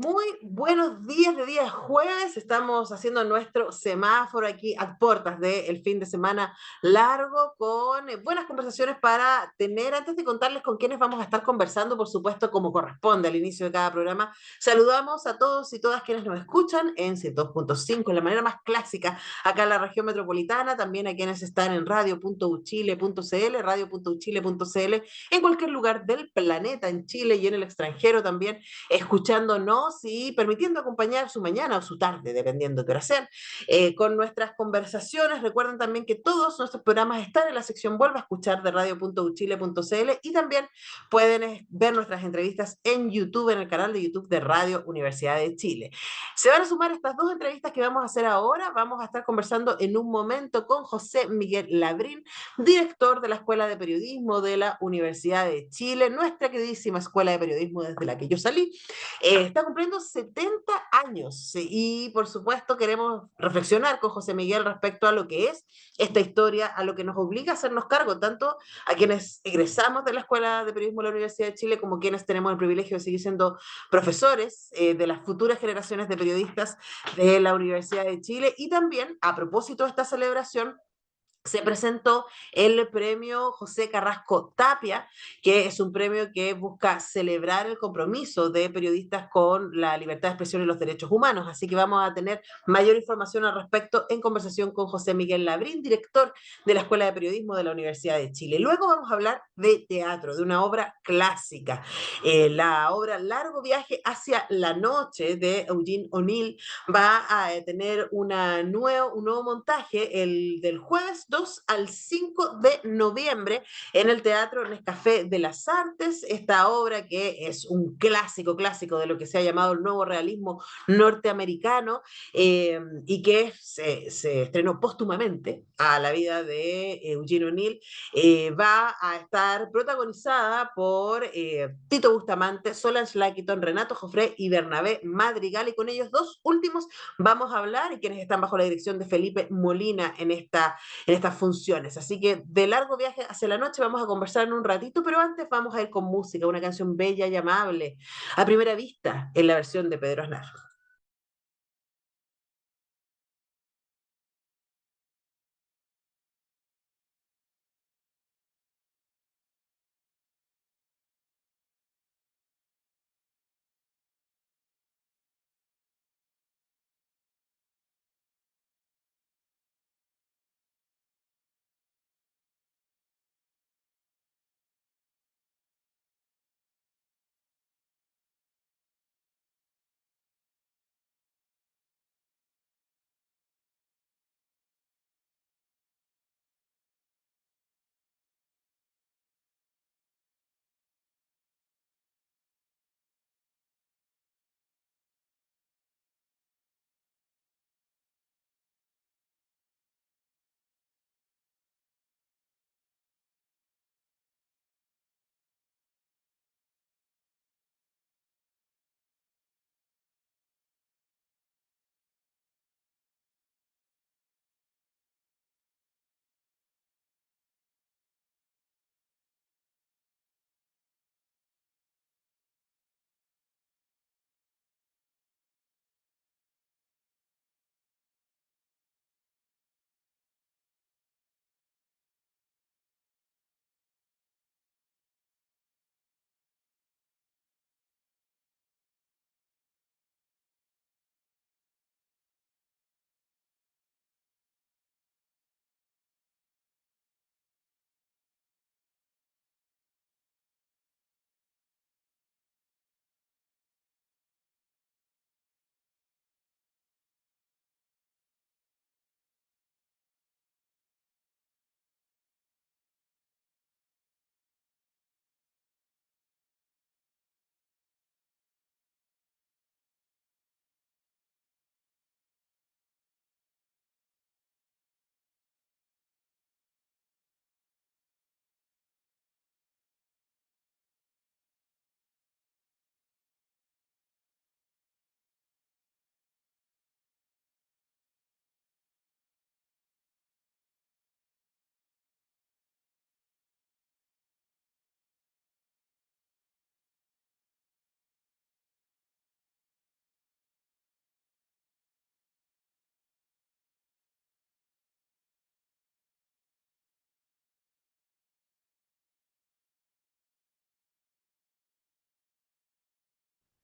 Muy buenos días de día jueves. Estamos haciendo nuestro semáforo aquí a puertas del fin de semana largo con buenas conversaciones para tener. Antes de contarles con quiénes vamos a estar conversando, por supuesto, como corresponde al inicio de cada programa, saludamos a todos y todas quienes nos escuchan en 102.5, en la manera más clásica, acá en la región metropolitana, también a quienes están en radio.uchile.cl, radio.uchile.cl, en cualquier lugar del planeta, en Chile y en el extranjero también escuchándonos y permitiendo acompañar su mañana o su tarde, dependiendo de qué hora sean, con nuestras conversaciones. Recuerden también que todos nuestros programas están en la sección Vuelva a escuchar de radio.uchile.cl y también pueden ver nuestras entrevistas en YouTube, en el canal de YouTube de Radio Universidad de Chile. Se van a sumar estas dos entrevistas que vamos a hacer ahora. Vamos a estar conversando en un momento con José Miguel Labrín, director de la Escuela de Periodismo de la Universidad de Chile, nuestra queridísima Escuela de Periodismo desde la que yo salí. Está cumpliendo 70 años, sí, y por supuesto queremos reflexionar con José Miguel respecto a lo que es esta historia, a lo que nos obliga a hacernos cargo, tanto a quienes egresamos de la Escuela de Periodismo de la Universidad de Chile como quienes tenemos el privilegio de seguir siendo profesores de las futuras generaciones de periodistas de la Universidad de Chile. Y también, a propósito de esta celebración, se presentó el premio José Carrasco Tapia, que es un premio que busca celebrar el compromiso de periodistas con la libertad de expresión y los derechos humanos. Así que vamos a tener mayor información al respecto en conversación con José Miguel Labrín, director de la Escuela de Periodismo de la Universidad de Chile. Luego vamos a hablar de teatro, de una obra clásica, la obra Largo Viaje hacia la Noche de Eugene O'Neill va a tener un nuevo montaje el del jueves 2 al 5 de noviembre en el Teatro Nescafé de las Artes, esta obra que es un clásico, clásico de lo que se ha llamado el nuevo realismo norteamericano y que se estrenó póstumamente a la vida de Eugene O'Neill, va a estar protagonizada por Tito Bustamante, Solange Lackington, Renato Jofré y Bernabé Madrigal, y con ellos dos últimos vamos a hablar y quienes están bajo la dirección de Felipe Molina en estas funciones. Así que de Largo Viaje hacia la Noche vamos a conversar en un ratito, pero antes vamos a ir con música, una canción bella y amable, a primera vista, en la versión de Pedro Aznar.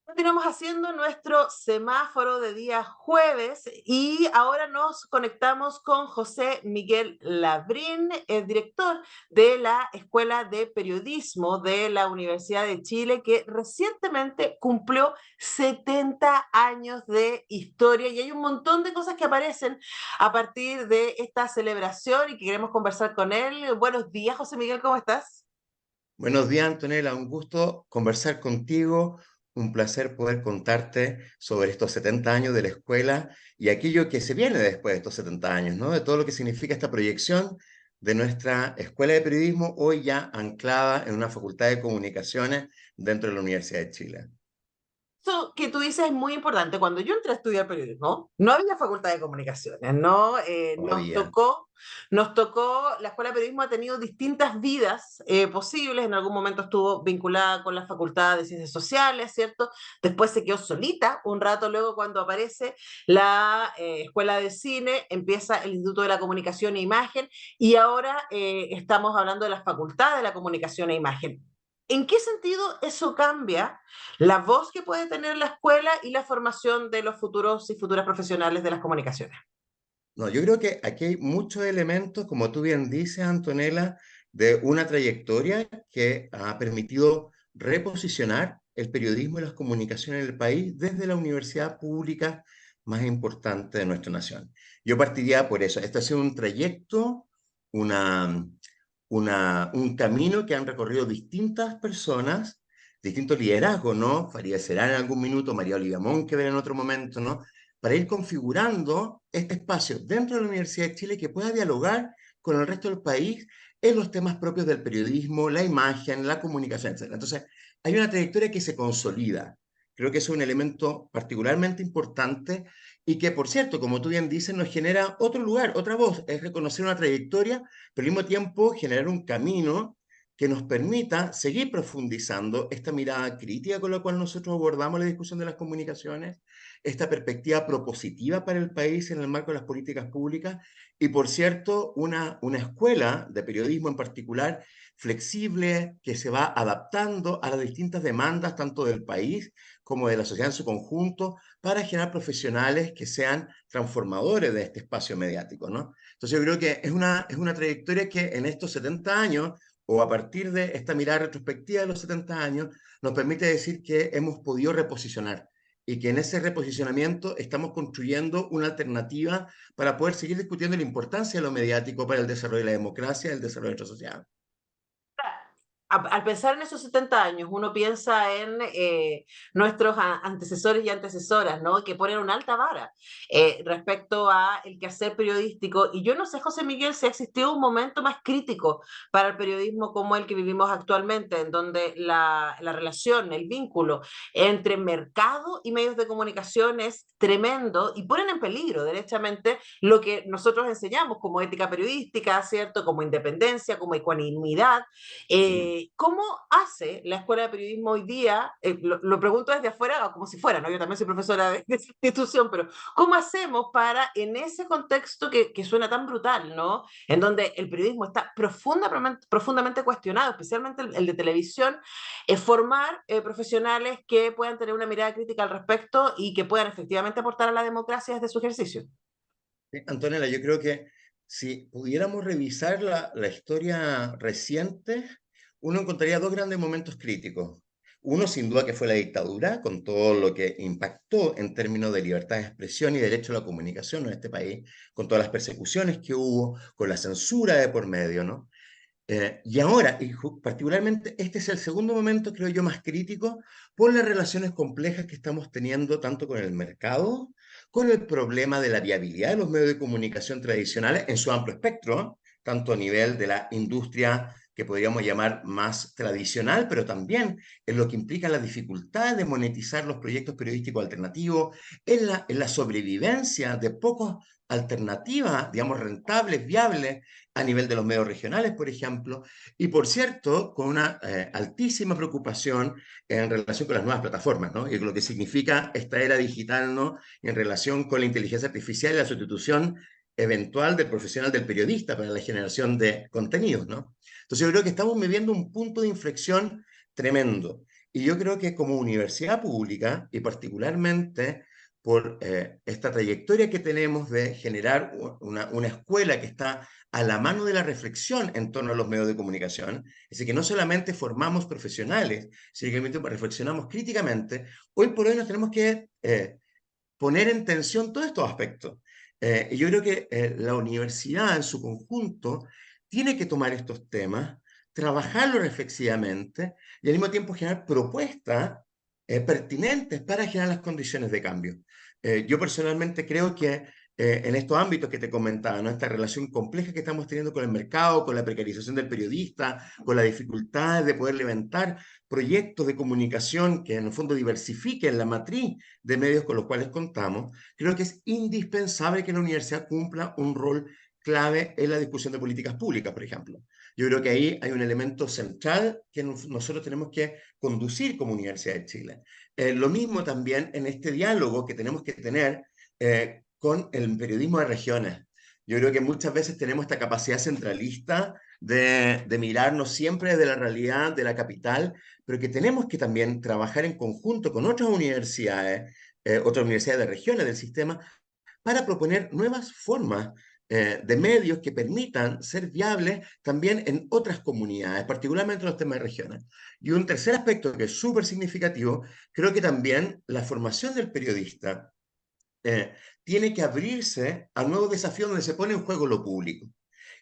Continuamos haciendo nuestro semáforo de día jueves y ahora nos conectamos con José Miguel Labrín, el director de la Escuela de Periodismo de la Universidad de Chile, que recientemente cumplió 70 años de historia y hay un montón de cosas que aparecen a partir de esta celebración y que queremos conversar con él. Buenos días, José Miguel, ¿cómo estás? Buenos días, Antonella. Un gusto conversar contigo. Un placer poder contarte sobre estos 70 años de la escuela y aquello que se viene después de estos 70 años, ¿no? De todo lo que significa esta proyección de nuestra escuela de periodismo, hoy ya anclada en una facultad de comunicaciones dentro de la Universidad de Chile. Eso que tú dices es muy importante. Cuando yo entré a estudiar periodismo, no había facultad de comunicaciones, ¿no? Todavía. La Escuela de Periodismo ha tenido distintas vidas posibles. En algún momento estuvo vinculada con la Facultad de Ciencias Sociales, ¿cierto? Después se quedó solita un rato, luego cuando aparece la Escuela de Cine, empieza el Instituto de la Comunicación e Imagen y ahora estamos hablando de la Facultad de la Comunicación e Imagen. ¿En qué sentido eso cambia la voz que puede tener la escuela y la formación de los futuros y futuras profesionales de las comunicaciones? No, yo creo que aquí hay muchos elementos, como tú bien dices, Antonella, de una trayectoria que ha permitido reposicionar el periodismo y las comunicaciones en el país desde la universidad pública más importante de nuestra nación. Yo partiría por eso. Este ha sido un trayecto, una, un camino que han recorrido distintas personas, distintos liderazgos, ¿no? Farideh Serán en algún minuto, María Olivia Monkever en otro momento, ¿no? Para ir configurando este espacio dentro de la Universidad de Chile que pueda dialogar con el resto del país en los temas propios del periodismo, la imagen, la comunicación, etc. Entonces, hay una trayectoria que se consolida. Creo que eso es un elemento particularmente importante y que, por cierto, como tú bien dices, nos genera otro lugar, otra voz, es reconocer una trayectoria, pero al mismo tiempo generar un camino que nos permita seguir profundizando esta mirada crítica con la cual nosotros abordamos la discusión de las comunicaciones, esta perspectiva propositiva para el país en el marco de las políticas públicas y, por cierto, una escuela de periodismo en particular flexible que se va adaptando a las distintas demandas tanto del país como de la sociedad en su conjunto para generar profesionales que sean transformadores de este espacio mediático, ¿no? Entonces yo creo que es una trayectoria que en estos 70 años o a partir de esta mirada retrospectiva de los 70 años, nos permite decir que hemos podido reposicionar y que en ese reposicionamiento estamos construyendo una alternativa para poder seguir discutiendo la importancia de lo mediático para el desarrollo de la democracia y el desarrollo de nuestra sociedad. Al pensar en esos 70 años, uno piensa en nuestros antecesores y antecesoras, ¿no? Que ponen una alta vara respecto a el quehacer periodístico. Y yo no sé, José Miguel, si ha existido un momento más crítico para el periodismo como el que vivimos actualmente, en donde la relación, el vínculo entre mercado y medios de comunicación es tremendo y ponen en peligro, derechamente, lo que nosotros enseñamos como ética periodística, ¿cierto? Como independencia, como ecuanimidad. Mm. ¿Cómo hace la Escuela de Periodismo hoy día? Lo pregunto desde afuera, como si fuera, ¿no? Yo también soy profesora de esa institución, pero ¿cómo hacemos para, en ese contexto que suena tan brutal, ¿no? En donde el periodismo está profundamente cuestionado, especialmente el de televisión, formar profesionales que puedan tener una mirada crítica al respecto y que puedan efectivamente aportar a la democracia desde su ejercicio? Antonella, yo creo que si pudiéramos revisar la historia reciente, uno encontraría dos grandes momentos críticos. Uno, sin duda, que fue la dictadura, con todo lo que impactó en términos de libertad de expresión y derecho a la comunicación en este país, con todas las persecuciones que hubo, con la censura de por medio, ¿no? Y ahora, particularmente, este es el segundo momento, creo yo, más crítico por las relaciones complejas que estamos teniendo tanto con el mercado, con el problema de la viabilidad de los medios de comunicación tradicionales en su amplio espectro, tanto a nivel de la industria que podríamos llamar más tradicional, pero también en lo que implica la dificultad de monetizar los proyectos periodísticos alternativos, en la sobrevivencia de pocos alternativas, digamos, rentables, viables, a nivel de los medios regionales, por ejemplo, y por cierto, con una altísima preocupación en relación con las nuevas plataformas, ¿no? Y lo que significa esta era digital, ¿no? En relación con la inteligencia artificial y la sustitución eventual del profesional del periodista para la generación de contenidos, ¿no? Entonces yo creo que estamos viviendo un punto de inflexión tremendo. Y yo creo que como universidad pública, y particularmente por esta trayectoria que tenemos de generar una escuela que está a la mano de la reflexión en torno a los medios de comunicación, es decir, que no solamente formamos profesionales, sino que también reflexionamos críticamente, hoy por hoy nos tenemos que poner en tensión todos estos aspectos. Y yo creo que la universidad en su conjunto tiene que tomar estos temas, trabajarlos reflexivamente y al mismo tiempo generar propuestas pertinentes para generar las condiciones de cambio. Yo personalmente creo que en estos ámbitos que te comentaba, ¿no? Esta relación compleja que estamos teniendo con el mercado, con la precarización del periodista, con la dificultad de poder levantar proyectos de comunicación que en el fondo diversifiquen la matriz de medios con los cuales contamos, creo que es indispensable que la universidad cumpla un rol clave en la discusión de políticas públicas, por ejemplo. Yo creo que ahí hay un elemento central que nosotros tenemos que conducir como Universidad de Chile. Lo mismo también en este diálogo que tenemos que tener con el periodismo de regiones. Yo creo que muchas veces tenemos esta capacidad centralista de mirarnos siempre desde la realidad de la capital, pero que tenemos que también trabajar en conjunto con otras universidades de regiones del sistema, para proponer nuevas formas de medios que permitan ser viables también en otras comunidades, particularmente en los temas de regiones. Y un tercer aspecto que es súper significativo, creo que también la formación del periodista eh, tiene que abrirse a nuevos desafíos donde se pone en juego lo público.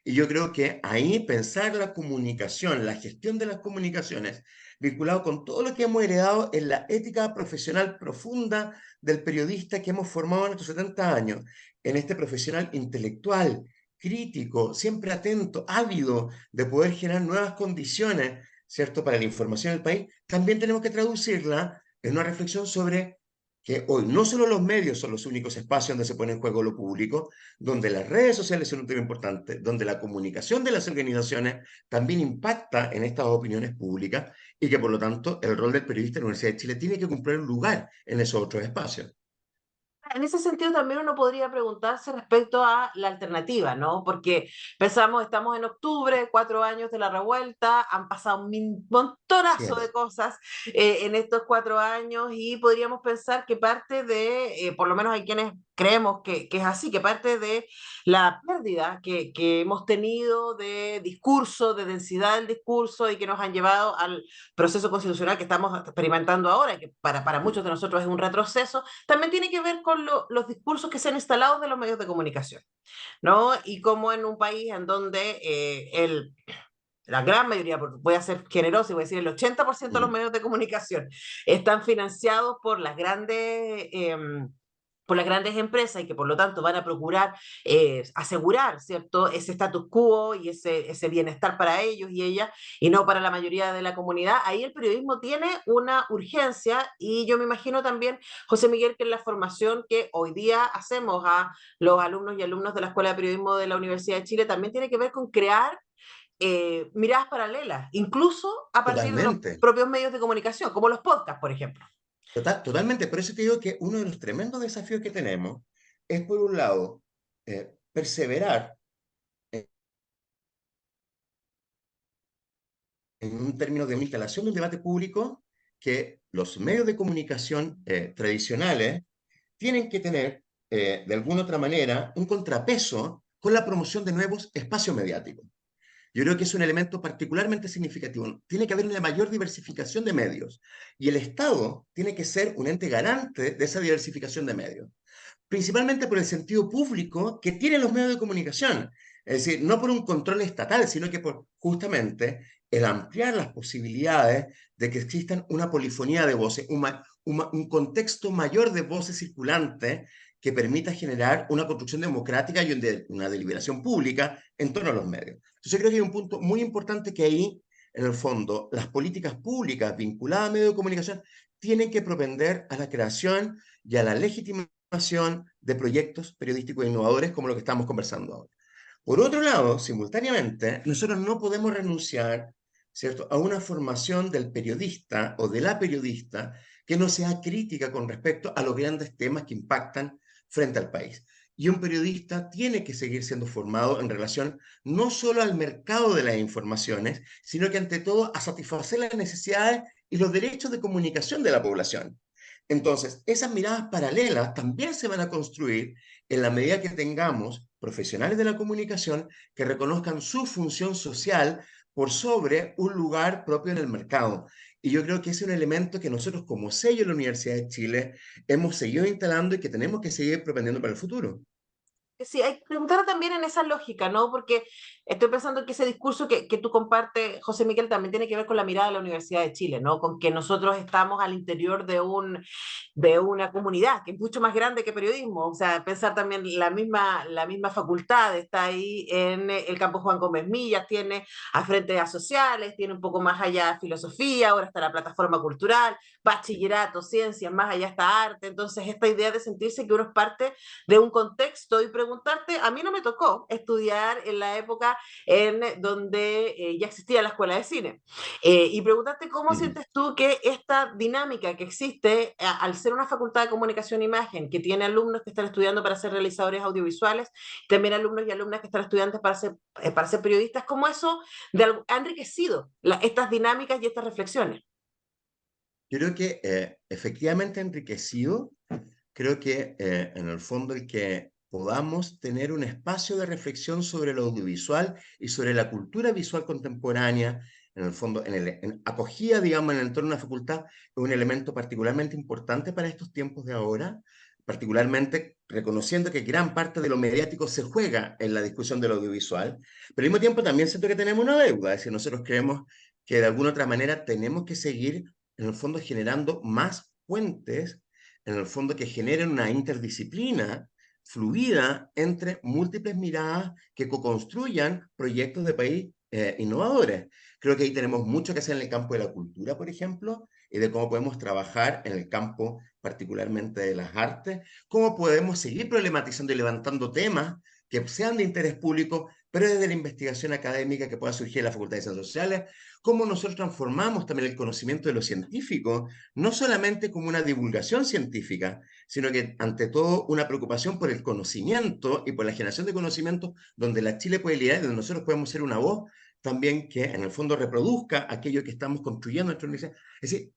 Y yo creo que ahí pensar la comunicación, la gestión de las comunicaciones, vinculado con todo lo que hemos heredado en la ética profesional profunda del periodista que hemos formado en estos 70 años, en este profesional intelectual, crítico, siempre atento, ávido de poder generar nuevas condiciones, ¿cierto?, para la información del país, también tenemos que traducirla en una reflexión sobre que hoy no solo los medios son los únicos espacios donde se pone en juego lo público, donde las redes sociales son un tema importante, donde la comunicación de las organizaciones también impacta en estas opiniones públicas y que por lo tanto el rol del periodista en la Universidad de Chile tiene que cumplir un lugar en esos otros espacios. En ese sentido también uno podría preguntarse respecto a la alternativa, ¿no? Porque pensamos, estamos en octubre, 4 años de la revuelta, han pasado un Así montonazo de es, cosas en estos 4 años y podríamos pensar que parte de, por lo menos hay quienes creemos que es así, que parte de la pérdida que hemos tenido de discurso, de densidad del discurso y que nos han llevado al proceso constitucional que estamos experimentando ahora, que para muchos de nosotros es un retroceso, también tiene que ver con los discursos que se han instalado de los medios de comunicación, ¿no? Y como en un país en donde la gran mayoría, voy a ser generoso y voy a decir el 80% de los mm, medios de comunicación están financiados por las grandes empresas y que por lo tanto van a procurar asegurar, ¿cierto?, ese status quo y ese bienestar para ellos y ellas y no para la mayoría de la comunidad. Ahí el periodismo tiene una urgencia y yo me imagino también, José Miguel, que en la formación que hoy día hacemos a los alumnos y alumnas de la Escuela de Periodismo de la Universidad de Chile también tiene que ver con crear miradas paralelas, incluso a partir de los totalmente, propios medios de comunicación, como los podcasts, por ejemplo. totalmente. Por eso te digo que uno de los tremendos desafíos que tenemos es, por un lado, perseverar en un término de una instalación de un debate público que los medios de comunicación tradicionales tienen que tener, de alguna otra manera, un contrapeso con la promoción de nuevos espacios mediáticos. Yo creo que es un elemento particularmente significativo. Tiene que haber una mayor diversificación de medios y el Estado tiene que ser un ente garante de esa diversificación de medios, principalmente por el sentido público que tienen los medios de comunicación. Es decir, no por un control estatal, sino que por justamente el ampliar las posibilidades de que existan una polifonía de voces, un contexto mayor de voces circulantes que permita generar una construcción democrática y una deliberación pública en torno a los medios. Entonces, creo que hay un punto muy importante que ahí, en el fondo, las políticas públicas vinculadas a medios de comunicación tienen que propender a la creación y a la legitimación de proyectos periodísticos innovadores como lo que estamos conversando ahora. Por otro lado, simultáneamente, nosotros no podemos renunciar, ¿cierto?, a una formación del periodista o de la periodista que no sea crítica con respecto a los grandes temas que impactan frente al país. Y un periodista tiene que seguir siendo formado en relación no solo al mercado de las informaciones, sino que ante todo a satisfacer las necesidades y los derechos de comunicación de la población. Entonces, esas miradas paralelas también se van a construir en la medida que tengamos profesionales de la comunicación que reconozcan su función social por sobre un lugar propio en el mercado. Y yo creo que ese es un elemento que nosotros como sello de la Universidad de Chile hemos seguido instalando y que tenemos que seguir propendiendo para el futuro. Sí, hay que preguntar también en esa lógica, ¿no? Porque estoy pensando que ese discurso que tú compartes, José Miguel, también tiene que ver con la mirada de la Universidad de Chile, ¿no? Con que nosotros estamos al interior de una comunidad que es mucho más grande que periodismo. O sea, pensar también la misma facultad está ahí en el campo Juan Gómez Millas, tiene a frentes a sociales, tiene un poco más allá filosofía, ahora está la plataforma cultural, bachillerato, ciencias, más allá está arte. Entonces, esta idea de sentirse que uno es parte de un contexto y preguntarte, a mí no me tocó estudiar en la época en donde ya existía la escuela de cine, y preguntarte cómo Ujú. sientes tú que esta dinámica que existe al ser una facultad de comunicación e imagen, que tiene alumnos que están estudiando para ser realizadores audiovisuales, también alumnos y alumnas que están estudiantes para ser periodistas, cómo eso ha enriquecido estas dinámicas y estas reflexiones. Yo creo que efectivamente enriquecido, creo que en el fondo el que podamos tener un espacio de reflexión sobre lo audiovisual y sobre la cultura visual contemporánea, en el fondo, en acogida, digamos, en el entorno de una facultad, es un elemento particularmente importante para estos tiempos de ahora, particularmente reconociendo que gran parte de lo mediático se juega en la discusión del audiovisual, pero al mismo tiempo también siento que tenemos una deuda, es decir, nosotros creemos que de alguna otra manera tenemos que seguir, en el fondo, generando más puentes en el fondo que generen una interdisciplina fluida entre múltiples miradas que co-construyan proyectos de país innovadores. Creo que ahí tenemos mucho que hacer en el campo de la cultura, por ejemplo, y de cómo podemos trabajar en el campo particularmente de las artes, cómo podemos seguir problematizando y levantando temas que sean de interés público, pero desde la investigación académica que pueda surgir en la Facultad de Ciencias Sociales, cómo nosotros transformamos también el conocimiento de lo científico no solamente como una divulgación científica, sino que ante todo una preocupación por el conocimiento y por la generación de conocimiento, donde la Chile puede liderar y donde nosotros podemos ser una voz también que en el fondo reproduzca aquello que estamos construyendo en nuestra universidad. Es decir,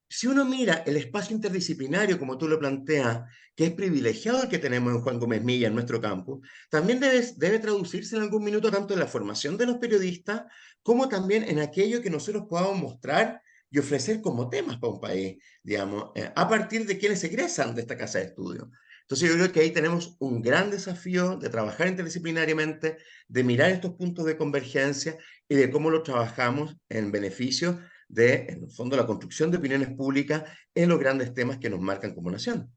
si uno mira el espacio interdisciplinario, como tú lo planteas, que es privilegiado el que tenemos en Juan Gómez Milla, en nuestro campo, también debe traducirse en algún minuto tanto en la formación de los periodistas como también en aquello que nosotros podamos mostrar y ofrecer como temas para un país, digamos, a partir de quienes egresan de esta casa de estudio. Entonces yo creo que ahí tenemos un gran desafío de trabajar interdisciplinariamente, de mirar estos puntos de convergencia y de cómo los trabajamos en beneficio de, en el fondo, la construcción de opiniones públicas en los grandes temas que nos marcan como nación.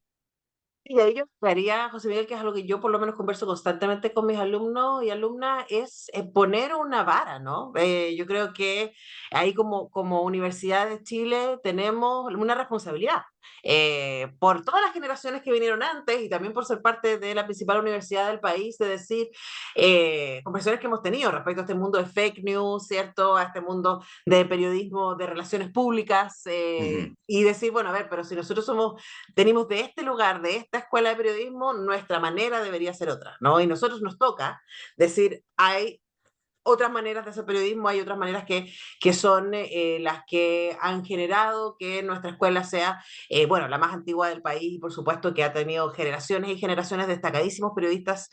Y ahí yo haría, José Miguel, que es algo que yo por lo menos converso constantemente con mis alumnos y alumnas, es poner una vara, ¿no? Yo creo que ahí como Universidad de Chile tenemos una responsabilidad, por todas las generaciones que vinieron antes y también por ser parte de la principal universidad del país, de decir, conversaciones que hemos tenido respecto a este mundo de fake news, ¿cierto? A este mundo de periodismo, de relaciones públicas, Uh -huh. y decir, bueno, a ver, pero si nosotros venimos de este lugar, de esta escuela de periodismo, nuestra manera debería ser otra, ¿no? Y nosotros nos toca decir, hay otras maneras de hacer periodismo, hay otras maneras que son las que han generado que nuestra escuela sea, bueno, la más antigua del país y por supuesto que ha tenido generaciones y generaciones de destacadísimos periodistas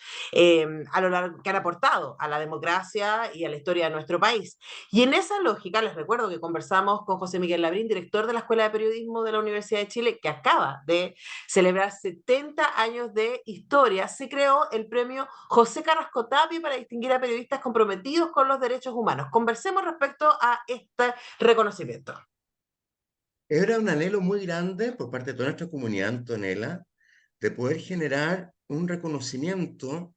a lo largo, que han aportado a la democracia y a la historia de nuestro país. Y en esa lógica, les recuerdo que conversamos con José Miguel Labrín, director de la Escuela de Periodismo de la Universidad de Chile, que acaba de celebrar 70 años de historia. Se creó el premio José Carrasco Tapia para distinguir a periodistas comprometidos con los derechos humanos. Conversemos respecto a este reconocimiento. Era un anhelo muy grande por parte de toda nuestra comunidad, Antonella, de poder generar un reconocimiento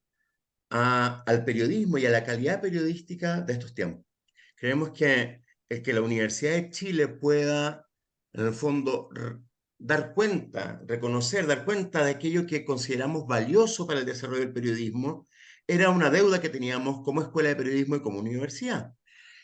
al periodismo y a la calidad periodística de estos tiempos. Creemos que el que la Universidad de Chile pueda, en el fondo, dar cuenta, reconocer, dar cuenta de aquello que consideramos valioso para el desarrollo del periodismo, era una deuda que teníamos como escuela de periodismo y como universidad.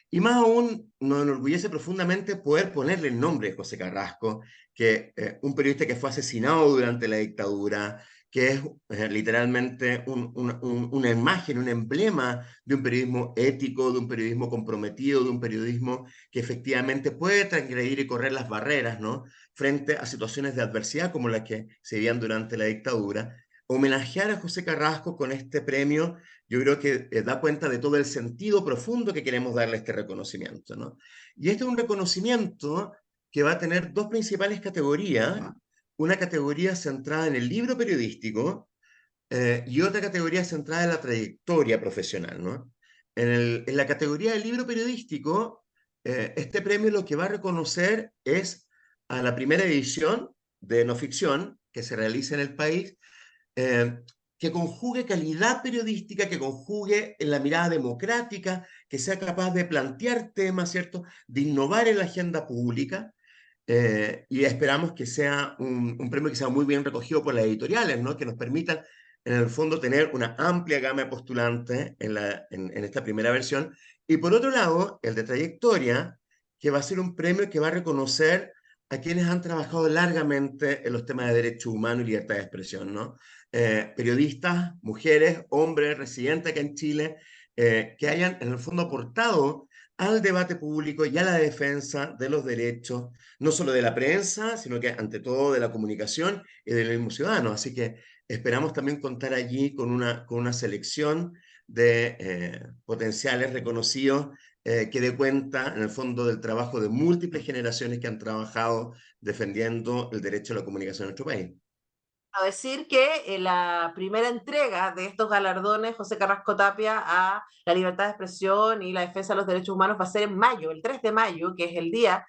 Y más aún nos enorgullece profundamente poder ponerle el nombre de José Carrasco, que un periodista que fue asesinado durante la dictadura, que es literalmente una imagen, un emblema de un periodismo ético, de un periodismo comprometido, de un periodismo que efectivamente puede transgredir y correr las barreras, ¿no? Frente a situaciones de adversidad como las que se vivían durante la dictadura. Homenajear a José Carrasco con este premio, yo creo que da cuenta de todo el sentido profundo que queremos darle a este reconocimiento, ¿no? Y este es un reconocimiento que va a tener dos principales categorías, una categoría centrada en el libro periodístico y otra categoría centrada en la trayectoria profesional, ¿no? En la categoría del libro periodístico, este premio lo que va a reconocer es a la primera edición de no ficción que se realiza en el país, eh, que conjugue calidad periodística, que conjugue en la mirada democrática, que sea capaz de plantear temas, ¿cierto? De innovar en la agenda pública. Y esperamos que sea un premio que sea muy bien recogido por las editoriales, ¿no? Que nos permitan, en el fondo, tener una amplia gama de postulantes en esta primera versión. Y por otro lado, el de trayectoria, que va a ser un premio que va a reconocer a quienes han trabajado largamente en los temas de derechos humanos y libertad de expresión, ¿no? Periodistas, mujeres, hombres, residentes acá en Chile, que hayan, en el fondo, aportado al debate público y a la defensa de los derechos no solo de la prensa, sino que ante todo de la comunicación y del mismo ciudadano. Así que esperamos también contar allí con una selección de potenciales reconocidos que dé cuenta, en el fondo, del trabajo de múltiples generaciones que han trabajado defendiendo el derecho a la comunicación en nuestro país. A decir que la primera entrega de estos galardones José Carrasco Tapia a la libertad de expresión y la defensa de los derechos humanos va a ser en mayo, el 3 de mayo, que es el Día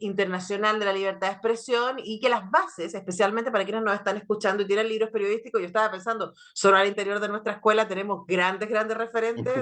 Internacional de la Libertad de Expresión, y que las bases, especialmente para quienes nos están escuchando y tienen libros periodísticos, yo estaba pensando, solo al interior de nuestra escuela tenemos grandes, grandes referentes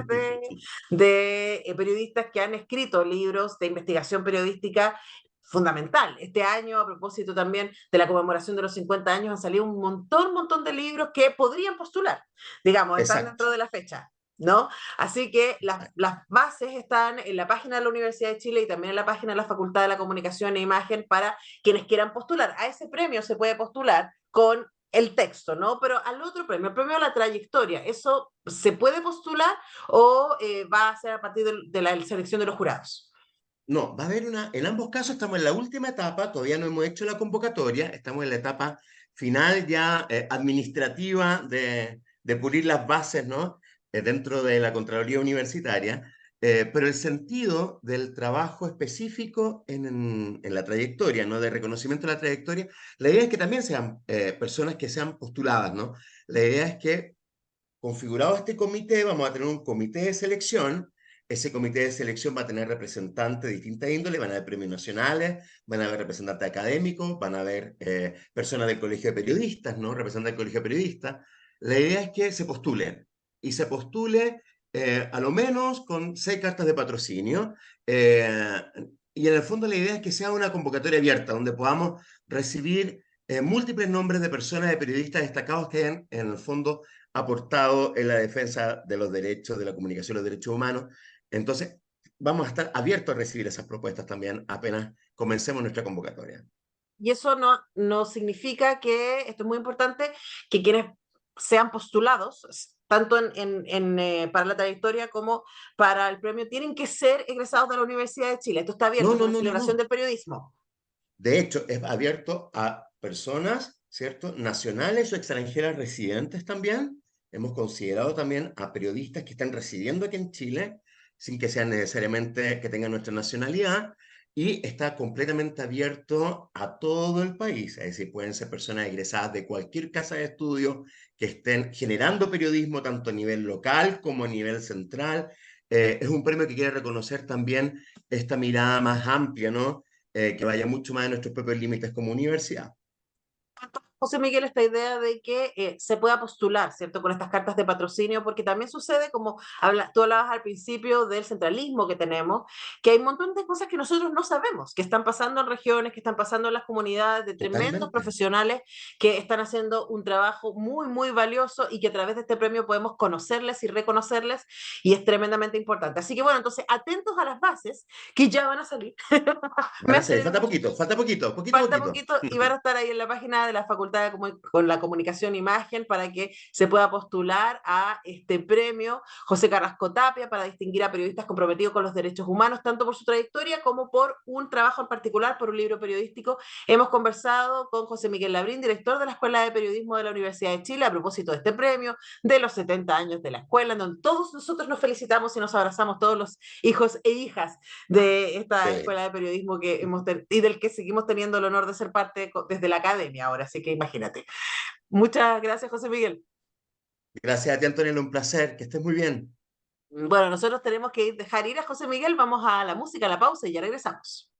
de periodistas que han escrito libros de investigación periodística fundamental. Este año, a propósito también de la conmemoración de los 50 años, han salido un montón de libros que podrían postular, digamos, están Exacto. dentro de la fecha, ¿no? Así que las bases están en la página de la Universidad de Chile y también en la página de la Facultad de la Comunicación e Imagen para quienes quieran postular. A ese premio se puede postular con el texto, ¿no? Pero al otro premio, el premio a la trayectoria, ¿eso se puede postular o va a ser a partir de la selección de los jurados? No, va a haber en ambos casos estamos en la última etapa, todavía no hemos hecho la convocatoria, estamos en la etapa final ya administrativa de pulir las bases, ¿no? Dentro de la Contraloría Universitaria, pero el sentido del trabajo específico en la trayectoria, ¿no? De reconocimiento de la trayectoria, la idea es que también sean personas que sean postuladas, ¿no? La idea es que configurado este comité, vamos a tener un comité de selección. Ese comité de selección va a tener representantes de distintas índoles, van a haber premios nacionales, van a haber representantes académicos, van a haber personas del Colegio de Periodistas, ¿no? Representantes del Colegio de Periodistas. La idea es que se postulen, y se postule a lo menos con 6 cartas de patrocinio, y en el fondo la idea es que sea una convocatoria abierta, donde podamos recibir múltiples nombres de personas, de periodistas destacados que hayan, en el fondo, aportado en la defensa de los derechos de la comunicación, los derechos humanos. Entonces, vamos a estar abiertos a recibir esas propuestas también apenas comencemos nuestra convocatoria. Y eso no significa que, esto es muy importante, que quienes sean postulados, tanto para la trayectoria como para el premio, tienen que ser egresados de la Universidad de Chile. Esto está No, abierto no, por la no, no, celebración no. del periodismo. De hecho, es abierto a personas, ¿cierto? Nacionales o extranjeras residentes también. Hemos considerado también a periodistas que están residiendo aquí en Chile, sin que sean necesariamente que tengan nuestra nacionalidad, y está completamente abierto a todo el país. Es decir, pueden ser personas egresadas de cualquier casa de estudio que estén generando periodismo tanto a nivel local como a nivel central. Es un premio que quiere reconocer también esta mirada más amplia, ¿no? Que vaya mucho más de nuestros propios límites como universidad. José Miguel, esta idea de que se pueda postular, ¿cierto?, con estas cartas de patrocinio, porque también sucede, como tú hablabas al principio del centralismo que tenemos, que hay un montón de cosas que nosotros no sabemos, que están pasando en regiones, que están pasando en las comunidades, de tremendos Totalmente. profesionales que están haciendo un trabajo muy, muy valioso y que a través de este premio podemos conocerles y reconocerles, y es tremendamente importante. Así que bueno, entonces atentos a las bases que ya van a salir. Me Van a hace ser, falta poquito, falta poquito, poquito, falta poquito. poquito y van a estar ahí en la página de la Facultad Facultad con la Comunicación e Imagen para que se pueda postular a este premio José Carrasco Tapia para distinguir a periodistas comprometidos con los derechos humanos, tanto por su trayectoria como por un trabajo en particular, por un libro periodístico. Hemos conversado con José Miguel Labrín, director de la Escuela de Periodismo de la Universidad de Chile, a propósito de este premio, de los 70 años de la escuela, en donde todos nosotros nos felicitamos y nos abrazamos, todos los hijos e hijas de esta Sí. Escuela de Periodismo y del que seguimos teniendo el honor de ser parte desde la academia ahora, así que imagínate. Muchas gracias, José Miguel. Gracias a ti, Antonella, un placer, que estés muy bien. Bueno, nosotros tenemos que dejar ir a José Miguel, vamos a la música, a la pausa y ya regresamos.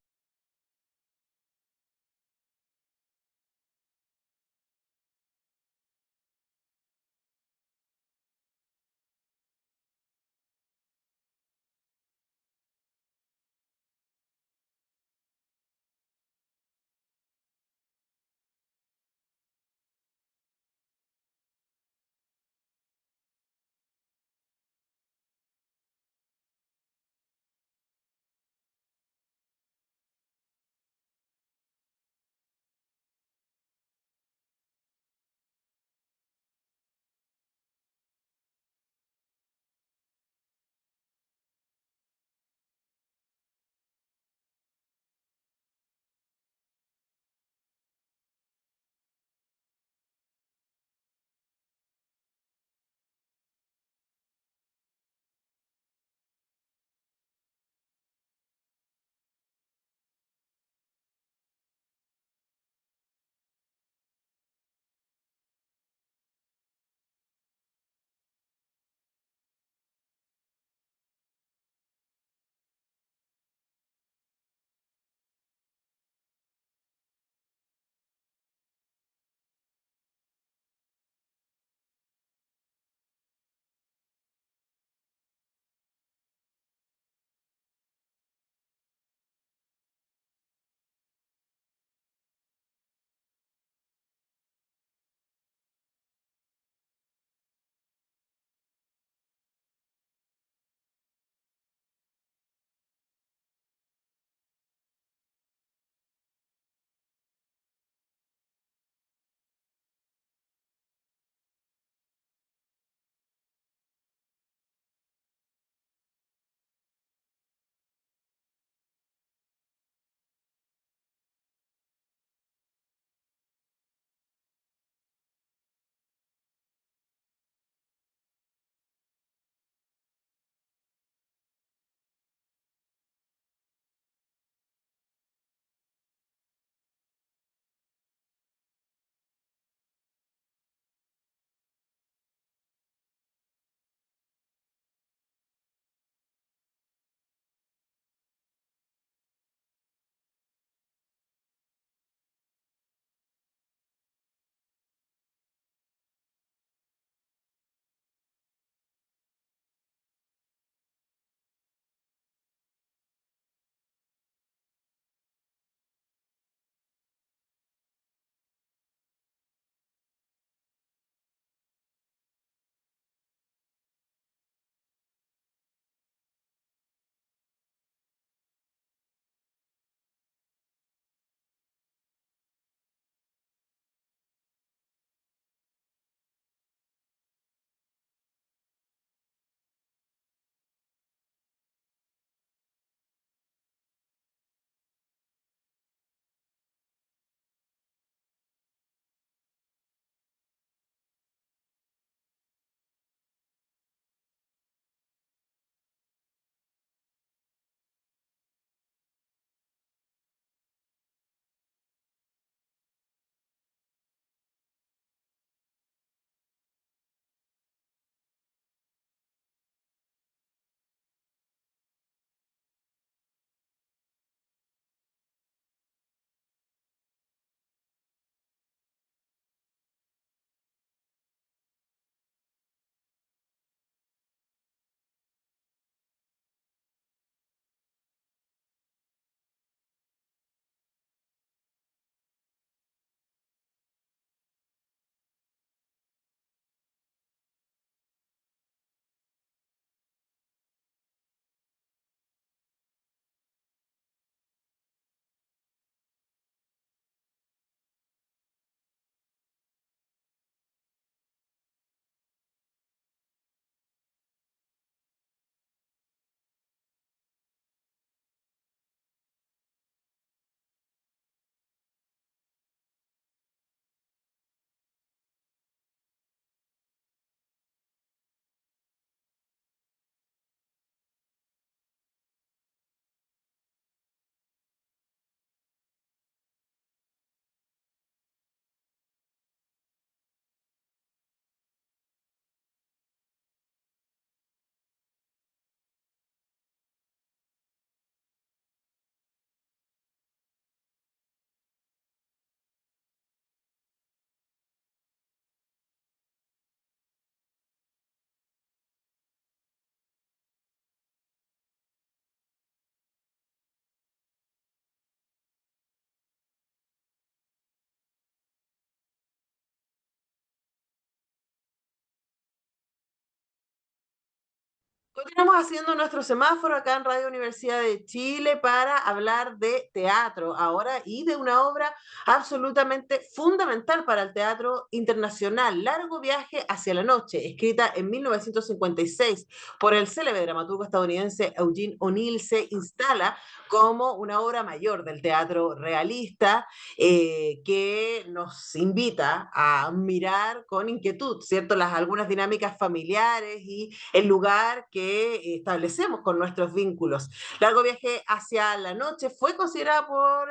Continuamos haciendo nuestro semáforo acá en Radio Universidad de Chile para hablar de teatro ahora y de una obra absolutamente fundamental para el teatro internacional, Largo viaje hacia la noche, escrita en 1956 por el célebre dramaturgo estadounidense Eugene O'Neill, se instala como una obra mayor del teatro realista que nos invita a mirar con inquietud, ¿cierto? Algunas dinámicas familiares y el lugar que establecemos con nuestros vínculos. Largo viaje hacia la noche fue considerada por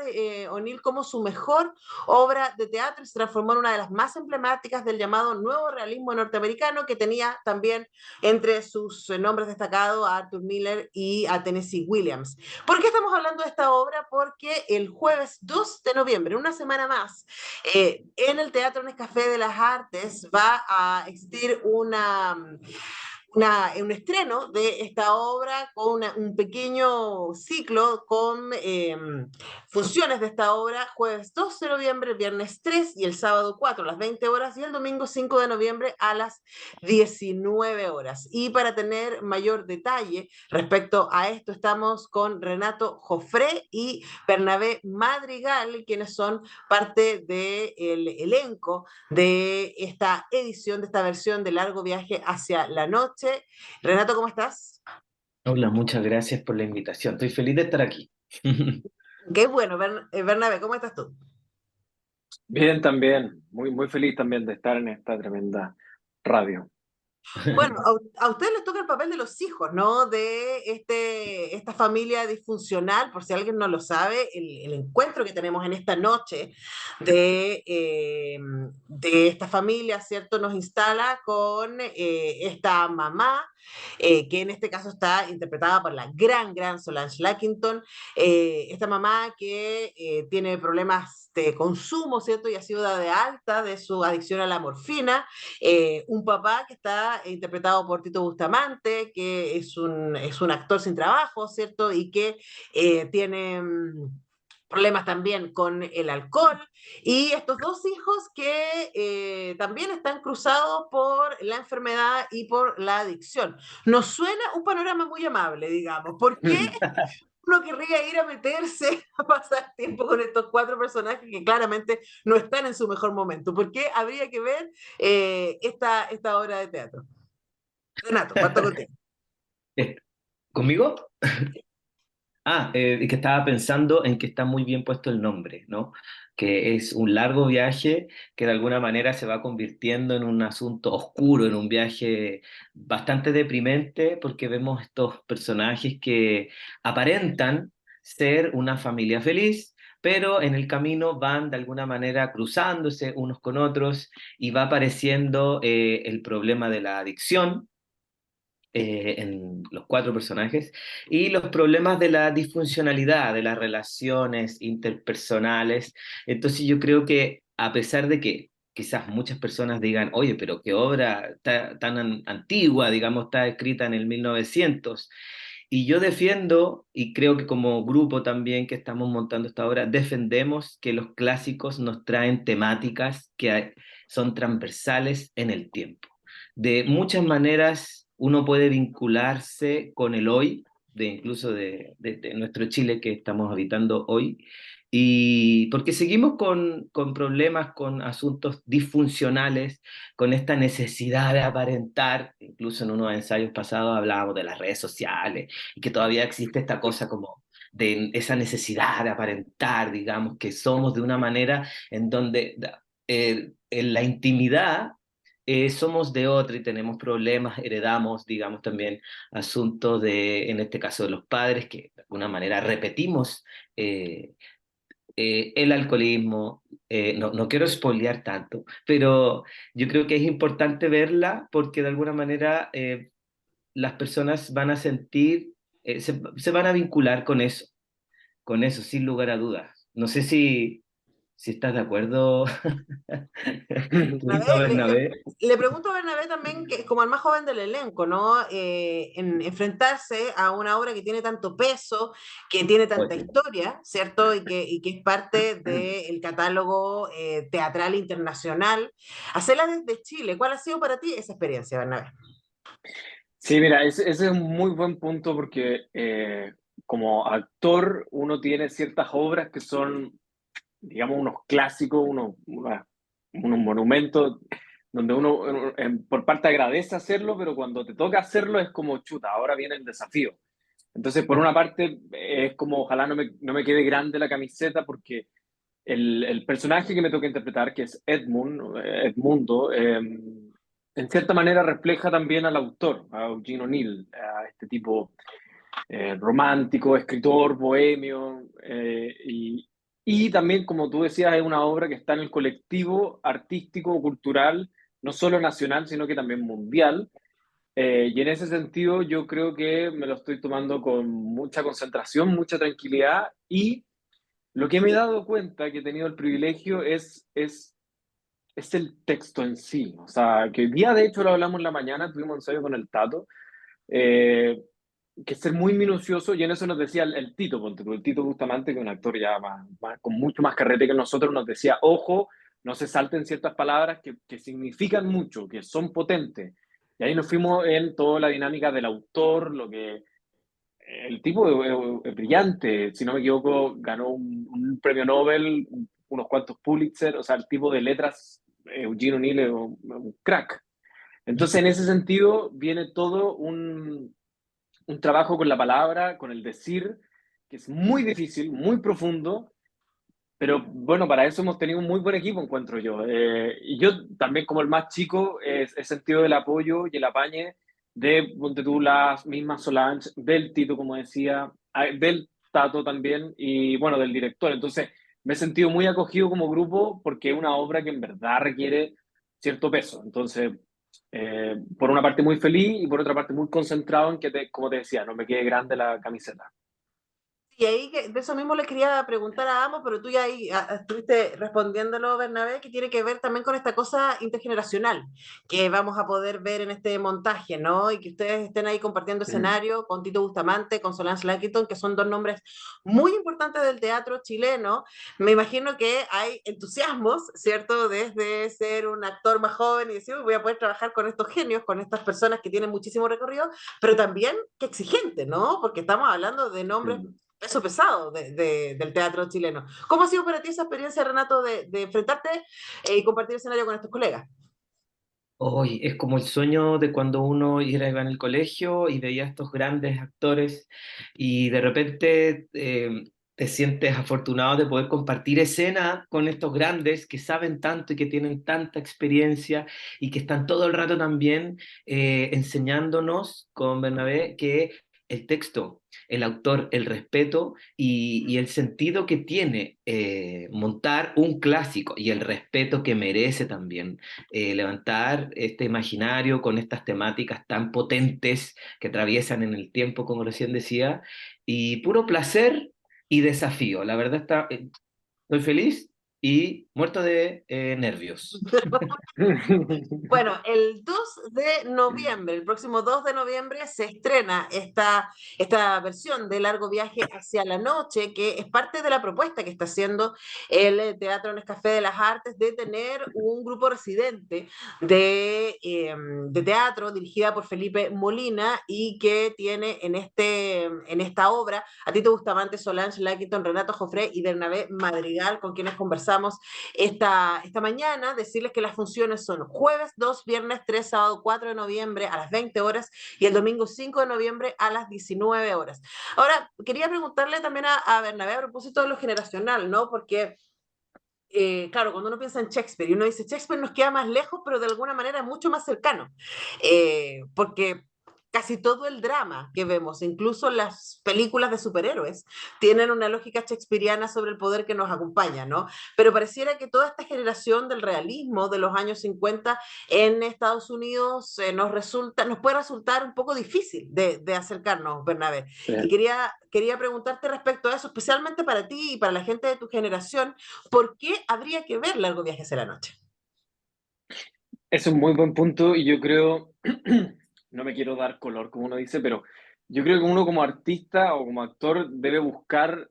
O'Neill como su mejor obra de teatro y se transformó en una de las más emblemáticas del llamado nuevo realismo norteamericano, que tenía también entre sus nombres destacados a Arthur Miller y a Tennessee Williams. ¿Por qué estamos hablando de esta obra? Porque el jueves 2 de noviembre, una semana más, en el Teatro Nescafé de las Artes va a existir un estreno de esta obra con un pequeño ciclo con funciones de esta obra jueves 12 de noviembre, viernes 3 y el sábado 4 a las 20 horas y el domingo 5 de noviembre a las 19 horas. Y para tener mayor detalle respecto a esto estamos con Renato Jofré y Bernabé Madrigal, quienes son parte del elenco de esta edición, de esta versión de Largo viaje hacia la noche. Renato, ¿cómo estás? Hola, muchas gracias por la invitación. Estoy feliz de estar aquí. Qué bueno, Bernabé, ¿cómo estás tú? Bien, también. Muy feliz también de estar en esta tremenda radio. Bueno, a ustedes les toca el papel de los hijos, ¿no? De esta familia disfuncional, por si alguien no lo sabe, el encuentro que tenemos en esta noche de esta familia, ¿cierto? Nos instala con esta mamá, que en este caso está interpretada por la gran Solange Lackington, esta mamá que tiene problemas de consumo, ¿cierto? Y ha sido dada de alta de su adicción a la morfina, un papá que está interpretado por Tito Bustamante, que es un actor sin trabajo, ¿cierto? Y que tiene problemas también con el alcohol, y estos dos hijos que también están cruzados por la enfermedad y por la adicción. Nos suena un panorama muy amable, digamos. ¿Por qué uno querría ir a meterse a pasar tiempo con estos cuatro personajes que claramente no están en su mejor momento? ¿Por qué habría que ver esta obra de teatro? Renato, parto contigo. Eh, ¿Conmigo? Que estaba pensando en que está muy bien puesto el nombre, ¿no? Que es un largo viaje que de alguna manera se va convirtiendo en un asunto oscuro, en un viaje bastante deprimente, porque vemos estos personajes que aparentan ser una familia feliz, pero en el camino van de alguna manera cruzándose unos con otros y va apareciendo el problema de la adicción en los cuatro personajes y los problemas de la disfuncionalidad de las relaciones interpersonales. Entonces yo creo que a pesar de que quizás muchas personas digan, oye, pero qué obra tan antigua, digamos, está escrita en el 1900, y yo defiendo, y creo que como grupo también que estamos montando esta obra, defendemos que los clásicos nos traen temáticas que son transversales en el tiempo. De muchas maneras uno puede vincularse con el hoy, incluso de nuestro Chile que estamos habitando hoy, y porque seguimos con problemas, con asuntos disfuncionales, con esta necesidad de aparentar. Incluso en unos ensayos pasados hablábamos de las redes sociales y que todavía existe esta cosa como de esa necesidad de aparentar, digamos, que somos de una manera en donde en la intimidad somos de otra y tenemos problemas, heredamos, digamos, también asuntos de, en este caso, de los padres, que de alguna manera repetimos el alcoholismo. No quiero spoilear tanto, pero yo creo que es importante verla porque de alguna manera las personas van a sentir, se van a vincular con eso, sin lugar a dudas. No sé si estás de acuerdo, querido Bernabé, Bernabé. le pregunto a Bernabé también, que como el más joven del elenco, ¿no? En enfrentarse a una obra que tiene tanto peso, que tiene tanta Oye. historia, ¿cierto? Y que es parte del catálogo teatral internacional. Hacerla desde Chile, ¿cuál ha sido para ti esa experiencia, Bernabé? Sí, mira, ese es un muy buen punto porque como actor uno tiene ciertas obras que son, digamos, unos clásicos, unos monumentos donde uno por parte agradece hacerlo, pero cuando te toca hacerlo es como chuta, ahora viene el desafío. Entonces, por una parte, es como ojalá no me quede grande la camiseta porque el personaje que me toca interpretar, que es Edmundo, en cierta manera refleja también al autor, a Eugene O'Neill, a este tipo romántico, escritor, bohemio, y también, como tú decías, es una obra que está en el colectivo artístico, cultural, no solo nacional, sino que también mundial. Y en ese sentido, yo creo que me lo estoy tomando con mucha concentración, mucha tranquilidad, y lo que me he dado cuenta que he tenido el privilegio es el texto en sí. O sea, que hoy día, de hecho, lo hablamos en la mañana, tuvimos un ensayo con el Tato, eh, que es ser muy minucioso, y en eso nos decía el Tito, ponte tú, el Tito Bustamante, que es un actor ya con mucho más carrete que nosotros, nos decía, ojo, no se salten ciertas palabras que significan mucho, que son potentes. Y ahí nos fuimos en toda la dinámica del autor, lo que el tipo es brillante, si no me equivoco, ganó un premio Nobel, unos cuantos Pulitzer, o sea, el tipo de letras, Eugene O'Neill es un crack. Entonces, en ese sentido, viene todo un trabajo con la palabra, con el decir, que es muy difícil, muy profundo, pero bueno, para eso hemos tenido un muy buen equipo, encuentro yo. Y yo también, como el más chico, he sentido el apoyo y el apañe de, ponte tú, las mismas Solange, del Tito, como decía, del Tato también, y bueno, del director. Entonces, me he sentido muy acogido como grupo porque es una obra que en verdad requiere cierto peso. Entonces, por una parte muy feliz y por otra parte muy concentrado en que, como te decía, no me quede grande la camiseta. Y ahí de eso mismo le quería preguntar a ambos, pero tú ya ahí estuviste respondiéndolo, Bernabé, que tiene que ver también con esta cosa intergeneracional que vamos a poder ver en este montaje, ¿no? Y que ustedes estén ahí compartiendo Mm. escenario con Tito Bustamante, con Solange Larkington, que son dos nombres muy importantes del teatro chileno. Me imagino que hay entusiasmos, ¿cierto? Desde ser un actor más joven y decir, "Uy, voy a poder trabajar con estos genios, con estas personas que tienen muchísimo recorrido, pero también que exigente, ¿no? Porque estamos hablando de nombres Mm. peso pesado del teatro chileno. ¿Cómo ha sido para ti esa experiencia, Renato, de enfrentarte y compartir escenario con estos colegas? Hoy es como el sueño de cuando uno iba en el colegio y veía a estos grandes actores y de repente te sientes afortunado de poder compartir escena con estos grandes que saben tanto y que tienen tanta experiencia y que están todo el rato también enseñándonos con Bernabé que el texto, el autor, el respeto y el sentido que tiene montar un clásico y el respeto que merece también levantar este imaginario con estas temáticas tan potentes que atraviesan en el tiempo, como recién decía, y puro placer y desafío. La verdad estoy feliz y muerto de nervios. Bueno, el 2 de noviembre, el próximo 2 de noviembre, se estrena esta versión de Largo Viaje hacia la Noche, que es parte de la propuesta que está haciendo el Teatro Nescafé de las Artes de tener un grupo residente de teatro dirigida por Felipe Molina y que tiene en esta obra a Tito Bustamante, Solange Larkington, Renato Jofré y Bernabé Madrigal, con quienes conversamos esta mañana. Decirles que las funciones son jueves 2, viernes 3, sábado 4 de noviembre a las 20 horas y el domingo 5 de noviembre a las 19 horas. Ahora, quería preguntarle también a Bernabé a propósito de lo generacional, ¿no? Porque claro, cuando uno piensa en Shakespeare y uno dice Shakespeare nos queda más lejos, pero de alguna manera es mucho más cercano, porque casi todo el drama que vemos, incluso las películas de superhéroes, tienen una lógica shakespeariana sobre el poder que nos acompaña, ¿no? Pero pareciera que toda esta generación del realismo de los años 50 en Estados Unidos nos puede resultar un poco difícil de acercarnos, Bernabé. Sí. Y quería preguntarte respecto a eso, especialmente para ti y para la gente de tu generación, ¿por qué habría que ver Largo Viaje hacia la Noche? Es un muy buen punto y yo creo, no me quiero dar color como uno dice, pero yo creo que uno como artista o como actor debe buscar,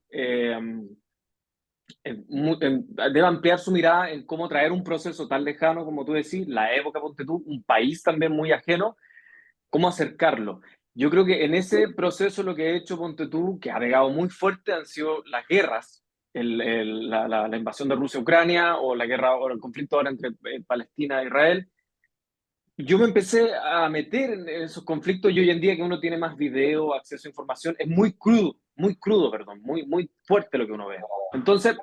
debe ampliar su mirada en cómo traer un proceso tan lejano como tú decís, la época, ponte tú, un país también muy ajeno, cómo acercarlo. Yo creo que en ese proceso lo que he hecho, ponte tú, que ha pegado muy fuerte, han sido las guerras, la invasión de Rusia a Ucrania, o la guerra o el conflicto ahora entre Palestina e Israel. Yo me empecé a meter en esos conflictos y hoy en día que uno tiene más video, acceso a información, es muy crudo, perdón, muy fuerte lo que uno ve. Entonces,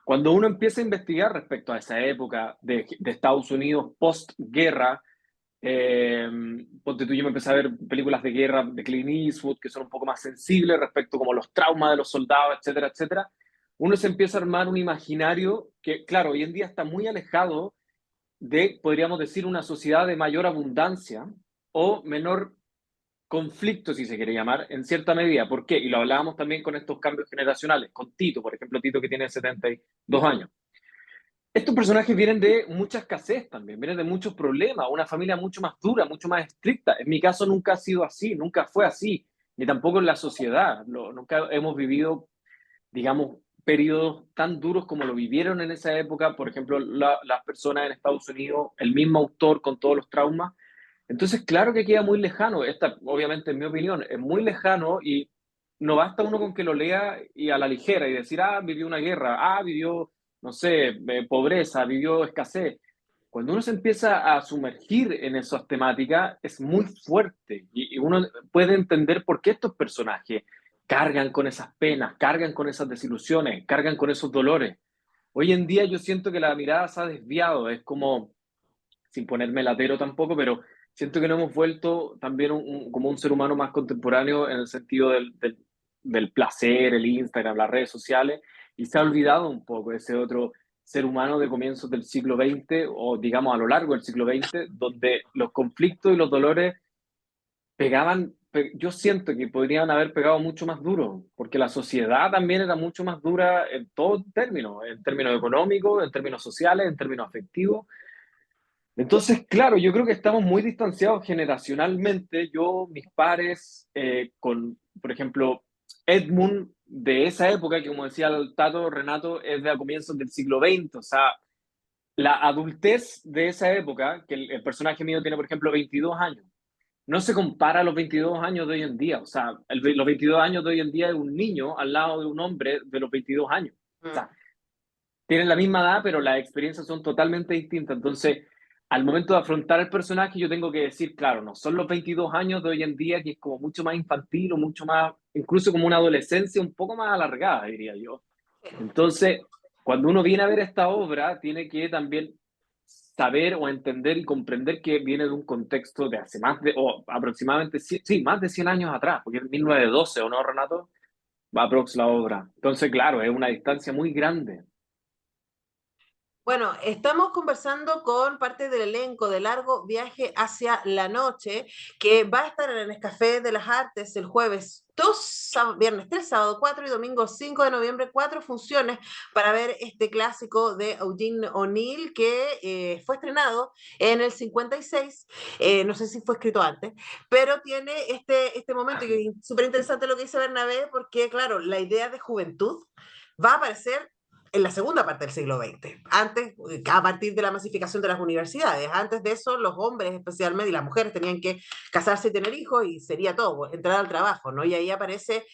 cuando uno empieza a investigar respecto a esa época de Estados Unidos post-guerra, ponte tú, yo me empecé a ver películas de guerra de Clint Eastwood que son un poco más sensibles respecto como los traumas de los soldados, etcétera, etcétera. Uno se empieza a armar un imaginario que, claro, hoy en día está muy alejado de, podríamos decir, una sociedad de mayor abundancia o menor conflicto, si se quiere llamar, en cierta medida. ¿Por qué? Y lo hablábamos también con estos cambios generacionales, con Tito, por ejemplo, Tito que tiene 72 años. Estos personajes vienen de mucha escasez también, vienen de muchos problemas, una familia mucho más dura, mucho más estricta. En mi caso nunca ha sido así, nunca fue así, ni tampoco en la sociedad. Nunca hemos vivido, digamos, periodos tan duros como lo vivieron en esa época, por ejemplo, las personas en Estados Unidos, el mismo autor con todos los traumas. Entonces, claro que queda muy lejano, esta obviamente en mi opinión es muy lejano y no basta uno con que lo lea y a la ligera y decir, ah, vivió una guerra, ah, vivió, no sé, pobreza, vivió escasez. Cuando uno se empieza a sumergir en esas temáticas es muy fuerte y uno puede entender por qué estos personajes cargan con esas penas, cargan con esas desilusiones, cargan con esos dolores. Hoy en día yo siento que la mirada se ha desviado, es como, sin ponerme latero tampoco, pero siento que nos hemos vuelto también como un ser humano más contemporáneo en el sentido del placer, el Instagram, las redes sociales, y se ha olvidado un poco ese otro ser humano de comienzos del siglo XX o digamos a lo largo del siglo XX, donde los conflictos y los dolores pegaban, yo siento que podrían haber pegado mucho más duro, porque la sociedad también era mucho más dura en términos económicos, en términos sociales, en términos afectivos. Entonces, claro, yo creo que estamos muy distanciados generacionalmente. Yo, mis pares, por ejemplo, Edmund de esa época, que como decía el Tato, Renato, es de a comienzos del siglo XX, o sea, la adultez de esa época, que el personaje mío tiene, por ejemplo, 22 años, no se compara a los 22 años de hoy en día. O sea, los 22 años de hoy en día es un niño al lado de un hombre de los 22 años. O sea, tienen la misma edad, pero las experiencias son totalmente distintas. Entonces, al momento de afrontar el personaje, yo tengo que decir, claro, no son los 22 años de hoy en día, que es como mucho más infantil o mucho más, incluso como una adolescencia un poco más alargada, diría yo. Entonces, cuando uno viene a ver esta obra, tiene que también saber o entender y comprender que viene de un contexto de hace más de, o aproximadamente, sí, más de 100 años atrás, porque es 1912, ¿o no, Renato? Va aprox la obra. Entonces, claro, es una distancia muy grande. Bueno, estamos conversando con parte del elenco de Largo Viaje hacia la Noche, que va a estar en el Nescafé de las Artes el jueves 2, viernes 3, sábado 4 y domingo 5 de noviembre, 4 funciones para ver este clásico de Eugene O'Neill que fue estrenado en el 56, no sé si fue escrito antes, pero tiene este momento y es súper interesante lo que dice Bernabé, porque claro, la idea de juventud va a aparecer en la segunda parte del siglo XX, antes, a partir de la masificación de las universidades. Antes de eso, los hombres especialmente y las mujeres tenían que casarse y tener hijos y sería todo, entrar al trabajo, ¿no? Y ahí aparece,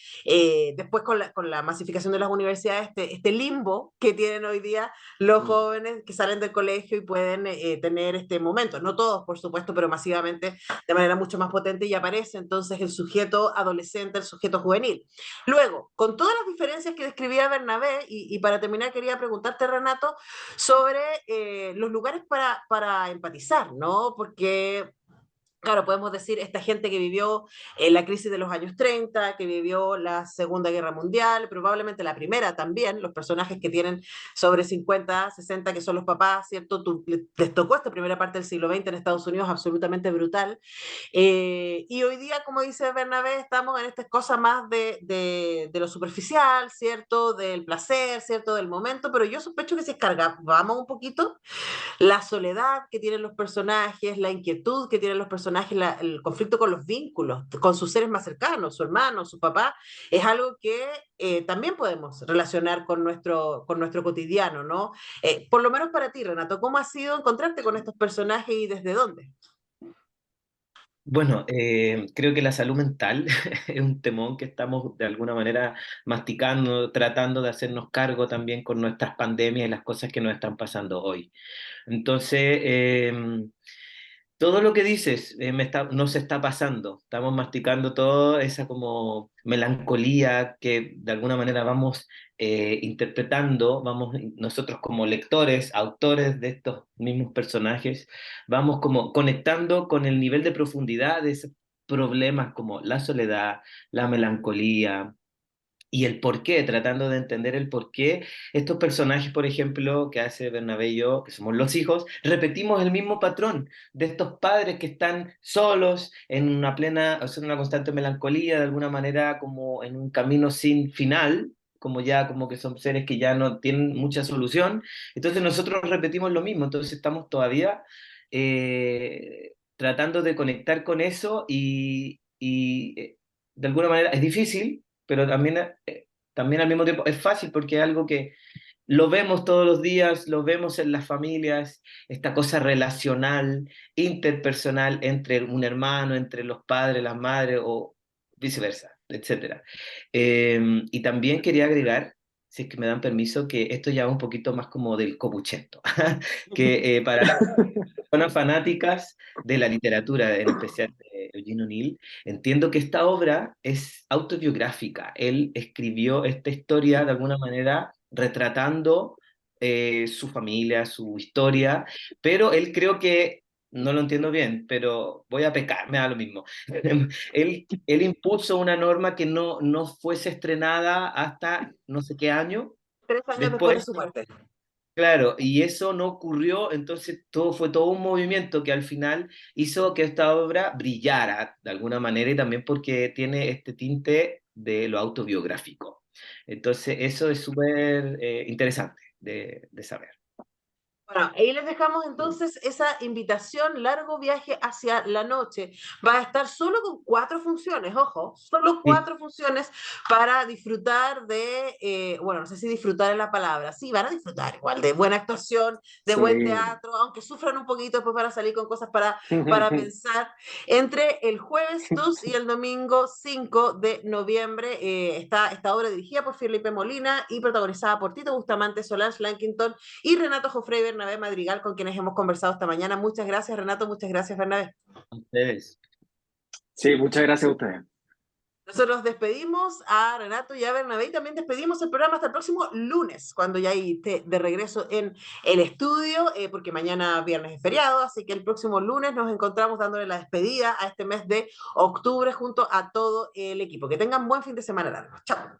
después con la masificación de las universidades, este limbo que tienen hoy día los jóvenes que salen del colegio y pueden tener este momento. No todos, por supuesto, pero masivamente de manera mucho más potente y aparece entonces el sujeto adolescente, el sujeto juvenil. Luego, con todas las diferencias que describía Bernabé, y para terminar quería preguntarte, Renato, sobre los lugares para empatizar, ¿no? Porque claro, podemos decir esta gente que vivió la crisis de los años 30, que vivió la Segunda Guerra Mundial, probablemente la primera también, los personajes que tienen sobre 50, 60, que son los papás, ¿cierto? Les tocó esta primera parte del siglo XX en Estados Unidos absolutamente brutal. Y hoy día, como dice Bernabé, estamos en estas cosas más de lo superficial, ¿cierto? Del placer, ¿cierto? Del momento, pero yo sospecho que si escargamos un poquito, la soledad que tienen los personajes, la inquietud que tienen los personajes, el conflicto con los vínculos, con sus seres más cercanos, su hermano, su papá, es algo que también podemos relacionar con nuestro cotidiano, ¿no? Por lo menos para ti, Renato, ¿cómo ha sido encontrarte con estos personajes y desde dónde? Bueno, creo que la salud mental es un temón que estamos de alguna manera masticando, tratando de hacernos cargo también con nuestras pandemias y las cosas que nos están pasando hoy. Entonces, todo lo que dices nos está pasando. Estamos masticando toda esa como melancolía que de alguna manera vamos interpretando, vamos nosotros como lectores, autores de estos mismos personajes, vamos como conectando con el nivel de profundidad de esos problemas como la soledad, la melancolía y el por qué, tratando de entender el por qué estos personajes, por ejemplo, que hace Bernabé y yo, que somos los hijos, repetimos el mismo patrón de estos padres que están solos en una plena, o sea, en una constante melancolía, de alguna manera como en un camino sin final, como ya como que son seres que ya no tienen mucha solución. Entonces nosotros repetimos lo mismo, entonces estamos todavía tratando de conectar con eso y de alguna manera es difícil, pero también al mismo tiempo es fácil porque es algo que lo vemos todos los días, lo vemos en las familias, esta cosa relacional, interpersonal entre un hermano, entre los padres, las madres o viceversa, etcétera. Y también quería agregar, si es que me dan permiso, que esto ya va un poquito más como del copuchento, que para personas fanáticas de la literatura, en especial de Eugene O'Neill, entiendo que esta obra es autobiográfica. Él escribió esta historia de alguna manera retratando su familia, su historia, pero él creo que, no lo entiendo bien, pero voy a pecar, me da lo mismo. Él impuso una norma que no fuese estrenada hasta no sé qué año 3 años después de después. su muerte. Claro, y eso no ocurrió, entonces fue todo un movimiento que al final hizo que esta obra brillara de alguna manera y también porque tiene este tinte de lo autobiográfico. Entonces eso es súper interesante de saber. Bueno, ahí les dejamos entonces esa invitación, largo viaje hacia la noche. Va a estar solo con 4 funciones, ojo, solo Sí, 4 funciones para disfrutar de, bueno, no sé si disfrutar es la palabra, sí, van a disfrutar igual de buena actuación, de buen Sí. teatro, aunque sufran un poquito después para salir con cosas para pensar. Entre el jueves 2 y el domingo 5 de noviembre está esta obra dirigida por Felipe Molina y protagonizada por Tito Bustamante, Solange Lankington y Renato Jofre y Bernabé Madrigal, con quienes hemos conversado esta mañana. Muchas gracias, Renato, muchas gracias, Bernabé. a ustedes. Sí, muchas gracias a ustedes. Nosotros despedimos a Renato y a Bernabé y también despedimos el programa hasta el próximo lunes, cuando ya esté de regreso en el estudio, porque mañana viernes es feriado, así que el próximo lunes nos encontramos dándole la despedida a este mes de octubre junto a todo el equipo. Que tengan buen fin de semana largo. Chao.